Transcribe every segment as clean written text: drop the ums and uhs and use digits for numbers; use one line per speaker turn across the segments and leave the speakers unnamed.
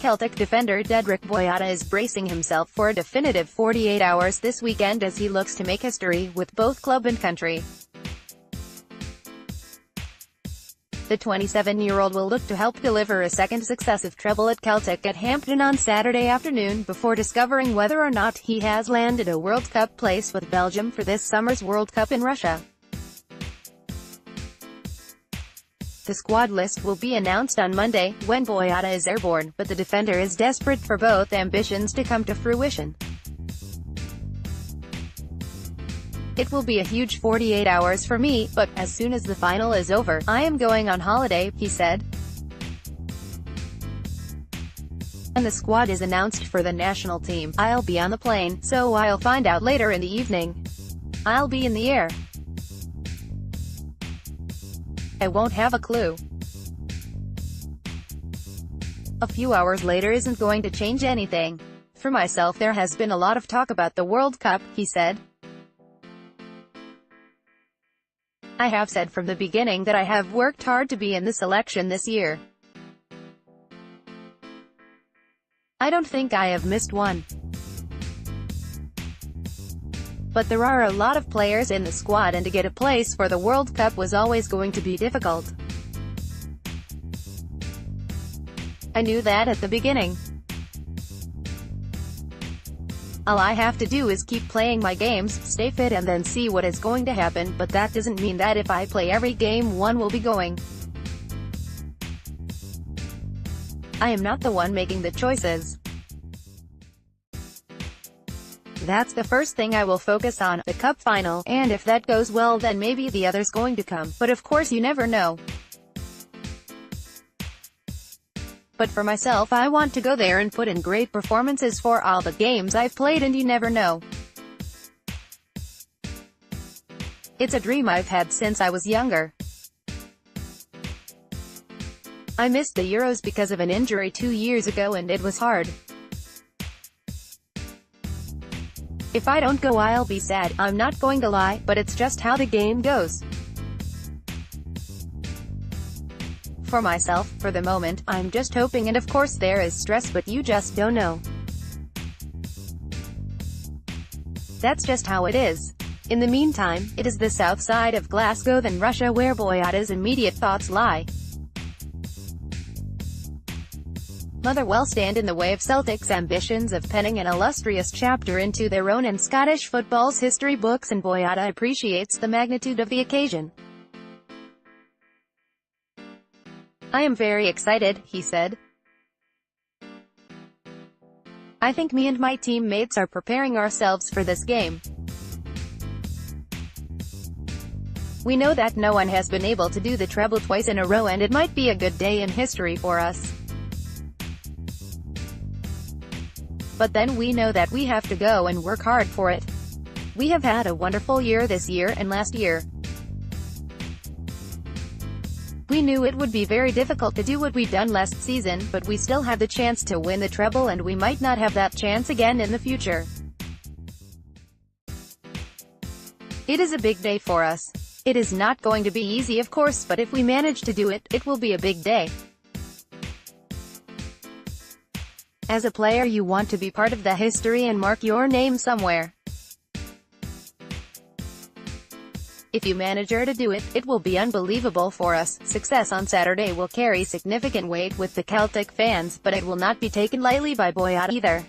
Celtic defender Dedryck Boyata is bracing himself for a definitive 48 hours this weekend as he looks to make history with both club and country. The 27-year-old will look to help deliver a second successive treble at Celtic at Hampden on Saturday afternoon before discovering whether or not he has landed a World Cup place with Belgium for this summer's World Cup in Russia. The squad list will be announced on Monday, when Boyata is airborne, but the defender is desperate for both ambitions to come to fruition. "It will be a huge 48 hours for me, but as soon as the final is over, I am going on holiday," he said. "When the squad is announced for the national team, I'll be on the plane, so I'll find out later in the evening. I'll be in the air. I won't have a clue. A few hours later isn't going to change anything. For myself, there has been a lot of talk about the World Cup," he said. "I have said from the beginning that I have worked hard to be in the selection this year. I don't think I have missed one. But there are a lot of players in the squad, and to get a place for the World Cup was always going to be difficult. I knew that at the beginning. All I have to do is keep playing my games, stay fit, and then see what is going to happen, but that doesn't mean that if I play every game one will be going. I am not the one making the choices. That's the first thing I will focus on, the cup final, and if that goes well then maybe the other's going to come, but of course you never know. But for myself, I want to go there and put in great performances for all the games I've played, and you never know. It's a dream I've had since I was younger. I missed the Euros because of an injury 2 years ago and it was hard. If I don't go I'll be sad, I'm not going to lie, but it's just how the game goes. For myself, for the moment, I'm just hoping, and of course there is stress, but you just don't know. That's just how it is. In the meantime, it is the south side of Glasgow than Russia where Boyata's immediate thoughts lie. Motherwell stand in the way of Celtic's ambitions of penning an illustrious chapter into their own and Scottish football's history books, and Boyata appreciates the magnitude of the occasion. "I am very excited," he said. "I think me and my teammates are preparing ourselves for this game. We know that no one has been able to do the treble twice in a row, and it might be a good day in history for us. But then we know that we have to go and work hard for it. We have had a wonderful year this year and last year. We knew it would be very difficult to do what we done last season, but we still have the chance to win the treble, and we might not have that chance again in the future. It is a big day for us. It is not going to be easy, of course, but if we manage to do it, it will be a big day. As a player you want to be part of the history and mark your name somewhere. If you manage to do it, it will be unbelievable for us. Success on Saturday will carry significant weight with the Celtic fans, but it will not be taken lightly by Boyata either."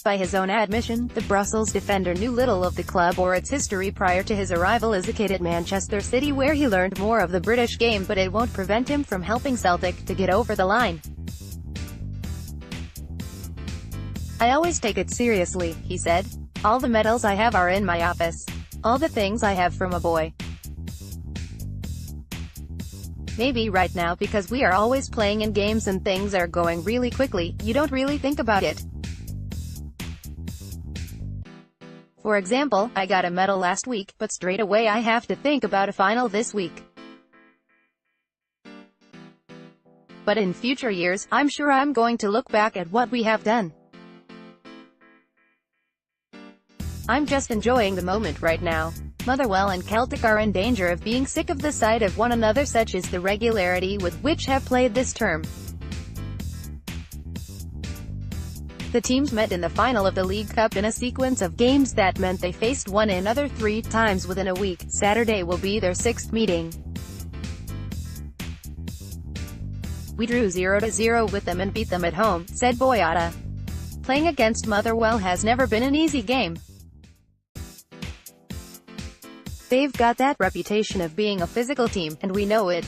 By his own admission, the Brussels defender knew little of the club or its history prior to his arrival as a kid at Manchester City, where he learned more of the British game, but it won't prevent him from helping Celtic to get over the line. "I always take it seriously," he said. "All the medals I have are in my office. All the things I have from a boy. Maybe right now, because we are always playing in games and things are going really quickly, you don't really think about it. For example, I got a medal last week, but straight away I have to think about a final this week. But in future years, I'm sure I'm going to look back at what we have done. I'm just enjoying the moment right now." Motherwell and Celtic are in danger of being sick of the sight of one another, such is the regularity with which have played this term. The teams met in the final of the League Cup in a sequence of games that meant they faced one another 3 times within a week. Saturday will be their 6th meeting. "We drew 0-0 with them and beat them at home," said Boyata. "Playing against Motherwell has never been an easy game. They've got that reputation of being a physical team, and we know it.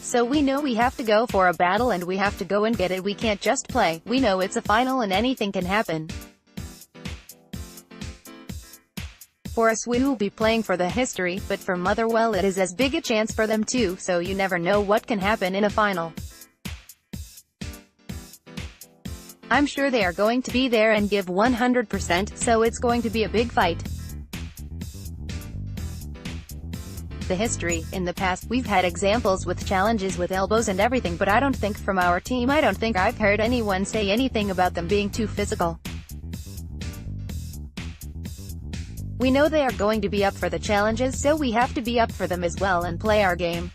So we know we have to go for a battle and we have to go and get it. We can't just play. We know it's a final and anything can happen. For us, we will be playing for the history, but for Motherwell it is as big a chance for them too, so you never know what can happen in a final. I'm sure they are going to be there and give 100%, so it's going to be a big fight. The history, in the past, we've had examples with challenges with elbows and everything, but I don't think from our team, I don't think I've heard anyone say anything about them being too physical. We know they are going to be up for the challenges, so we have to be up for them as well and play our game.